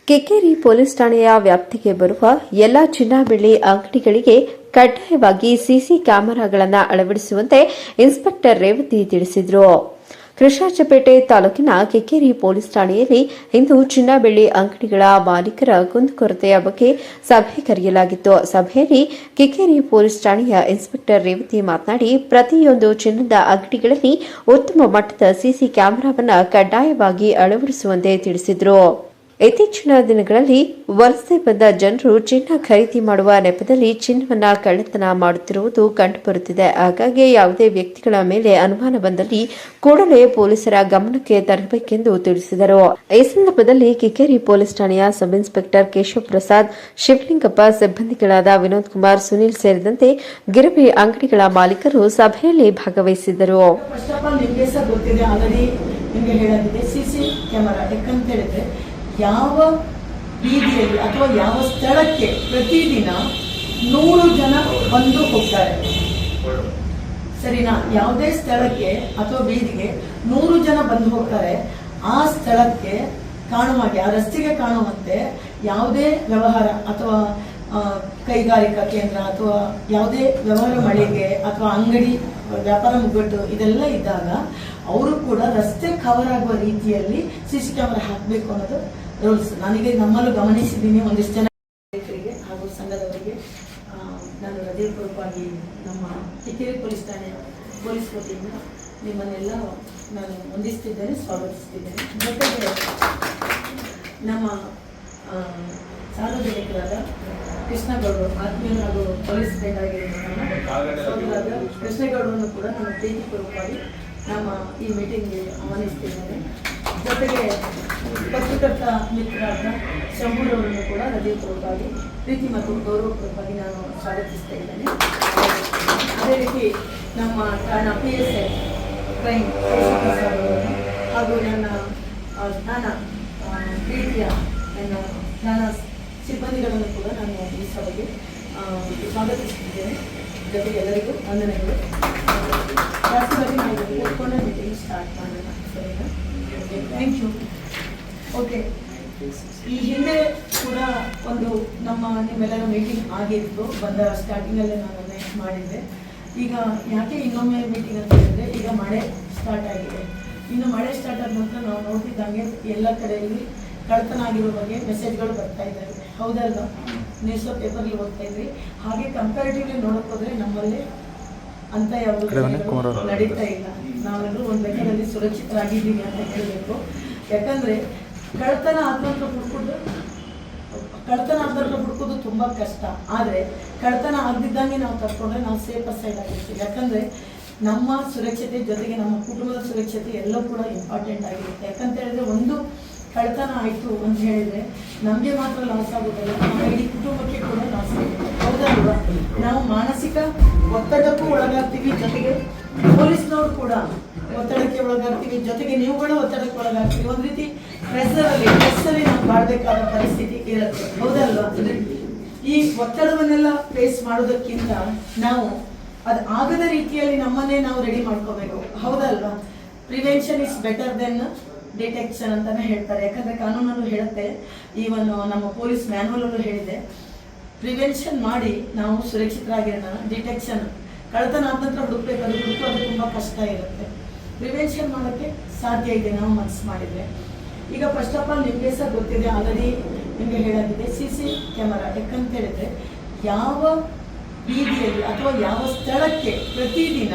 ಕೆಕೆರಿ police ಠಾಣೆಯ ವ್ಯಾಪ್ತಿಗೆ ಬರುವ ಎಲ್ಲ ಚಿನ್ನ ಬೆಳ್ಳಿ ಅಂಗಡಿಗಳಿಗೆ ಕಡ್ಡಾಯವಾಗಿ ಸಿಸಿ ಕ್ಯಾಮೆರಾಗಳನ್ನು ಅಳವಡಿಸುವಂತೆ ಇನ್ಸ್ಪೆಕ್ಟರ್ ರೇವತಿ ತಿಳಿಸಿದರು. ಕೃಷ್ಣರಾಜಪೇಟೆ ತಾಲೂಕಿನ ಕೆಕೆರಿ ಪೊಲೀಸ್ ಠಾಣೆಯಲ್ಲಿ ಇಂದು ಚಿನ್ನ ಬೆಳ್ಳಿ ಅಂಗಡಿಗಳ ಮಾಲೀಕರ ಕುಂದುಕೊರತೆಯ ಬಗ್ಗೆ ಸಭೆ ಕರೆಯಲಾಗಿತ್ತು. ಸಭೆಯಲ್ಲಿ ಕೆಕೆರಿ ಪೊಲೀಸ್ ಠಾಣೆಯ ಇನ್ಸ್ಪೆಕ್ಟರ್ ರೇವತಿ ಮಾತನಾಡಿ, ಪ್ರತಿಯೊಂದು ಚಿನ್ನದ ಅಂಗಡಿಗಳಲ್ಲಿ ಉತ್ತಮ ಮಟ್ಟದ ಸಿಸಿ ಕ್ಯಾಮೆರಾವನ್ನು ಕಡ್ಡಾಯವಾಗಿ ಅಳವಡಿಸುವಂತೆ ತಿಳಿಸಿದರು. ಇತ್ತೀಚಿನ ದಿನಗಳಲ್ಲಿ ವಲಸೆ ಬಂದ ಜನರು ಚಿನ್ನ ಖರೀದಿ ಮಾಡುವ ನೆಪದಲ್ಲಿ ಚಿನ್ನವನ್ನು ಕಳ್ಳತನ ಮಾಡುತ್ತಿರುವುದು ಕಂಡುಬರುತ್ತಿದೆ. ಹಾಗಾಗಿ ಯಾವುದೇ ವ್ಯಕ್ತಿಗಳ ಮೇಲೆ ಅನುಮಾನ ಬಂದಲ್ಲಿ ಕೂಡಲೇ ಪೊಲೀಸರ ಗಮನಕ್ಕೆ ತರಬೇಕೆಂದು ತಿಳಿಸಿದರು. ಈ ಸಂದರ್ಭದಲ್ಲಿ ಕೆಕೆರಿ ಪೊಲೀಸ್ ಠಾಣೆಯ ಸಬ್ ಇನ್ಸ್ಪೆಕ್ಟರ್ ಕೇಶವ ಪ್ರಸಾದ್, ಶಿವಲಿಂಗಪ್ಪ, ಸಿಬ್ಬಂದಿಗಳಾದ ವಿನೋದ್ ಕುಮಾರ್, ಸುನೀಲ್ ಸೇರಿದಂತೆ ಗಿರವಿ ಅಂಗಡಿಗಳ ಮಾಲೀಕರು ಸಭೆಯಲ್ಲಿ ಭಾಗವಹಿಸಿದ್ದರು. ಯಾವ ಬೀದಿಯಲ್ಲಿ ಅಥವಾ ಯಾವ ಸ್ಥಳಕ್ಕೆ ಪ್ರತಿದಿನ 100 ಜನ ಬಂದು ಹೋಗ್ತಾರೆ, ಸರಿನಾ? ಯಾವುದೇ ಸ್ಥಳಕ್ಕೆ ಅಥವಾ ಬೀದಿಗೆ 100 ಜನ ಬಂದು ಹೋಗ್ತಾರೆ. ಆ ಸ್ಥಳಕ್ಕೆ ಕಾಣುವಾಗೆ, ಆ ರಸ್ತೆಗೆ ಕಾಣುವಂತೆ ಯಾವುದೇ ವ್ಯವಹಾರ ಅಥವಾ ಕೈಗಾರಿಕಾ ಕೇಂದ್ರ ಅಥವಾ ಯಾವುದೇ ವ್ಯವಹಾರ ಮಳಿಗೆ ಅಥವಾ ಅಂಗಡಿ ವ್ಯಾಪಾರ ಮುಗ್ಗಟ್ಟು ಇದೆಲ್ಲ ಇದ್ದಾಗ ಅವರು ಕೂಡ ರಸ್ತೆ ಕವರ್ ಆಗುವ ರೀತಿಯಲ್ಲಿ ಸಿಸಿ ಕ್ಯಾಮೆರಾ ಹಾಕಬೇಕು ಅನ್ನೋದು ರೂಲ್ಸ್. ನನಗೆ ನಮ್ಮಲ್ಲೂ ಗಮನಿಸಿದ್ದೀನಿ. ಒಂದಿಷ್ಟು ಜನ ಹಾಗೂ ಸಂಘದವರಿಗೆ ನಾನು ಹೃದಯಪೂರ್ವಕವಾಗಿ ನಮ್ಮ ಕೆಕೆರಿ ಪೊಲೀಸ್ ಠಾಣೆಯ ಪೊಲೀಸ್ ವತಿಯಿಂದ ನಿಮ್ಮನ್ನೆಲ್ಲ ನಾನು ವಂದಿಸುತ್ತಿದ್ದೇನೆ, ಸ್ವಾಗತಿಸುತ್ತಿದ್ದೇನೆ. ಜೊತೆಗೆ ನಮ್ಮ ಸಾರ್ವಜನಿಕರಾದ ಕೃಷ್ಣಗೌಡರು, ಆತ್ಮೀಯರು ಹಾಗೂ ಪೊಲೀಸ್ ಫ್ರೆಂಡ್ ಆಗಿರುವಂತಹ ಕೃಷ್ಣಗೌಡರನ್ನು ಕೂಡ ನಾನು ಪ್ರೀತಿಪೂರ್ವಕವಾಗಿ ನಮ್ಮ ಈ ಮೀಟಿಂಗ್ಗೆ ಆಹ್ವಾನಿಸುತ್ತಿದ್ದೇನೆ. ಜೊತೆಗೆ ಪತ್ರಕರ್ತ ಮಿತ್ರರಾದ ಶಂಭೂರವರನ್ನು ಕೂಡ ಹೃದಯಪೂರ್ವಕವಾಗಿ ಪ್ರೀತಿ ಮತ್ತು ಗೌರವಪೂರ್ವಕವಾಗಿ ನಾನು ಸ್ವಾಗತಿಸ್ತಾ ಇದ್ದೇನೆ. ಅದೇ ರೀತಿ ನಮ್ಮ ಠಾಣಾ PSI ಕ್ರೈಮ್ ಹಾಗೂ ನನ್ನ ಪ್ರೀತಿಯ ನನ್ನ ಠಾಣಾ ಸಿಬ್ಬಂದಿಗಳನ್ನು ಕೂಡ ನಾನು ಈ ಸಭೆಗೆ ಸ್ವಾಗತಿಸುತ್ತಿದ್ದೇನೆ. ಜೊತೆಗೆ ಎಲ್ಲರಿಗೂ ವಂದನೆಗಳು. ಜಾಸ್ತಿಯಾಗಿ ನಾವು ಕೂತ್ಕೊಂಡೆ ಮೀಟಿಂಗ್ ಸ್ಟಾರ್ಟ್ ಮಾಡೋಣ. ಸರಿನಾ? Thank you. ಓಕೆ, ಈ ಹಿಂದೆ ಕೂಡ ಒಂದು ನಿಮ್ಮೆಲ್ಲರ ಮೀಟಿಂಗ್ ಆಗಿತ್ತು. ಬಂದ ಸ್ಟಾರ್ಟಿಂಗಲ್ಲೇ ನಾನು ಅನೌನ್ಸ್ ಮಾಡಿದ್ದೆ. ಈಗ ಯಾಕೆ ಇನ್ನೊಮ್ಮೆ ಮೀಟಿಂಗ್ ಅಂತ ಹೇಳಿದ್ರೆ, ಈಗ ಮಳೆ ಸ್ಟಾರ್ಟ್ ಆಗಿದೆ. ಇನ್ನು ಮಳೆ ಸ್ಟಾರ್ಟ್ ಆದ ನಂತರ ನಾವು ನೋಡ್ತಿದ್ದಂಗೆ ಎಲ್ಲ ಕಡೆಯಲ್ಲಿ ಕಳ್ಳತನ ಆಗಿರೋ ಬಗ್ಗೆ ಮೆಸೇಜ್ಗಳು ಬರ್ತಾ ಇದ್ದಾವೆ. ಹೌದಲ್ವಾ? ನ್ಯೂಸ್ ಪೇಪರ್ಲಿ ಓದ್ತಾ ಇದ್ವಿ. ಹಾಗೆ ಕಂಪ್ಯಾರಿಟಿವ್ಲಿ ನೋಡಕ್ ಹೋದ್ರೆ ನಮ್ಮಲ್ಲಿ ಅಂತ ಯಾವುದು ನಡೀತಾ ಇಲ್ಲ. ನಾವೆಲ್ಲರೂ ಒಂದು ಲೆಕ್ಕದಲ್ಲಿ ಸುರಕ್ಷಿತರಾಗಿದ್ದೀವಿ ಅಂತ ಹೇಳಬೇಕು. ಯಾಕಂದ್ರೆ ಕಳ್ಳತನ ಆದ ನಂತರ ಹುಡುಕೋದು ತುಂಬಾ ಕಷ್ಟ. ಆದ್ರೆ ಕಳ್ಳತನ ಆಗದಿದ್ದಂಗೆ ನಾವು ತರ್ಕೊಂಡ್ರೆ ನಾವು ಸೇಫರ್ ಸೈಡ್ ಆಗಿರ್ತೀವಿ. ಯಾಕಂದ್ರೆ ನಮ್ಮ ಸುರಕ್ಷತೆ ಜೊತೆಗೆ ನಮ್ಮ ಕುಟುಂಬದ ಸುರಕ್ಷತೆ ಎಲ್ಲ ಕೂಡ ಇಂಪಾರ್ಟೆಂಟ್ ಆಗಿರುತ್ತೆ. ಯಾಕಂತ ಹೇಳಿದ್ರೆ ಒಂದು ಕಳ್ಳತನ ಆಯಿತು ಅಂತ ಹೇಳಿದ್ರೆ ನಮಗೆ ಮಾತ್ರ ಲಾಸ್ ಆಗೋದಿಲ್ಲ, ನಮ್ಮ ಇಡೀ ಕುಟುಂಬಕ್ಕೆ ಕೂಡ ಲಾಸ್ ಆಗುತ್ತೆ. ಹೌದಲ್ವಾ? ನಾವು ಮಾನಸಿಕ ಒತ್ತಡಕ್ಕೂ ಒಳಗಾಗ್ತೀವಿ, ಜೊತೆಗೆ ಪೊಲೀಸ್ನವರು ಕೂಡ ಒತ್ತಡಕ್ಕೆ ಒಳಗಾಗ್ತೀವಿ, ಜೊತೆಗೆ ನೀವುಗಳು ಒತ್ತಡಕ್ಕೆ ಒಳಗಾಗ್ತೀವಿ. ಒಂದು ರೀತಿ ಸ್ಟ್ರೆಸ್ಸಲ್ಲಿ ನಾವು ಬಾಳ್ಬೇಕಾದ ಪರಿಸ್ಥಿತಿ ಇರುತ್ತೆ. ಹೌದಲ್ವಾ? ಈ ಒತ್ತಡವನ್ನೆಲ್ಲ ಫೇಸ್ ಮಾಡೋದಕ್ಕಿಂತ ನಾವು ಅದು ಆಗದ ರೀತಿಯಲ್ಲಿ ನಮ್ಮನ್ನೇ ನಾವು ರೆಡಿ ಮಾಡ್ಕೋಬೇಕು. ಹೌದಲ್ವಾ? Prevention is better than detection ಅಂತಾನೆ ಹೇಳ್ತಾರೆ. ಯಾಕಂದ್ರೆ ಕಾನೂನಲ್ಲೂ ಹೇಳುತ್ತೆ, ಈವನ್ ನಮ್ಮ ಪೊಲೀಸ್ ಮ್ಯಾನ್ಯಲ್ ಅಲ್ಲೂ ಹೇಳಿದೆ, ಪ್ರಿವೆನ್ಷನ್ ಮಾಡಿ ನಾವು ಸುರಕ್ಷಿತರಾಗಿರೋಣ. ಡಿಟೆಕ್ಷನ್ ಕಳ್ಳತನ ಆದ ನಂತರ ಹುಡುಕೋದು ತುಂಬಾ ಕಷ್ಟ ಇರುತ್ತೆ. ಪ್ರಿವೆನ್ಷನ್ ಮಾಡೋಕ್ಕೆ ಸಾಧ್ಯ ಇದೆ ನಾವು ಮನಸ್ಸು ಮಾಡಿದ್ರೆ. ಈಗ ಫಸ್ಟ್ ಆಫ್ ಆಲ್ ನಿಮಗೆ ಸಹ ಗೊತ್ತಿದೆ, ಆಲ್ರೆಡಿ ನಿಮಗೆ ಹೇಳಾಗಿದೆ ಸಿಸಿ ಕ್ಯಾಮರಾ. ಯಾಕಂತ ಹೇಳಿದ್ರೆ ಯಾವ ಬೀದಿಯಲ್ಲಿ ಅಥವಾ ಯಾವ ಸ್ಥಳಕ್ಕೆ ಪ್ರತಿದಿನ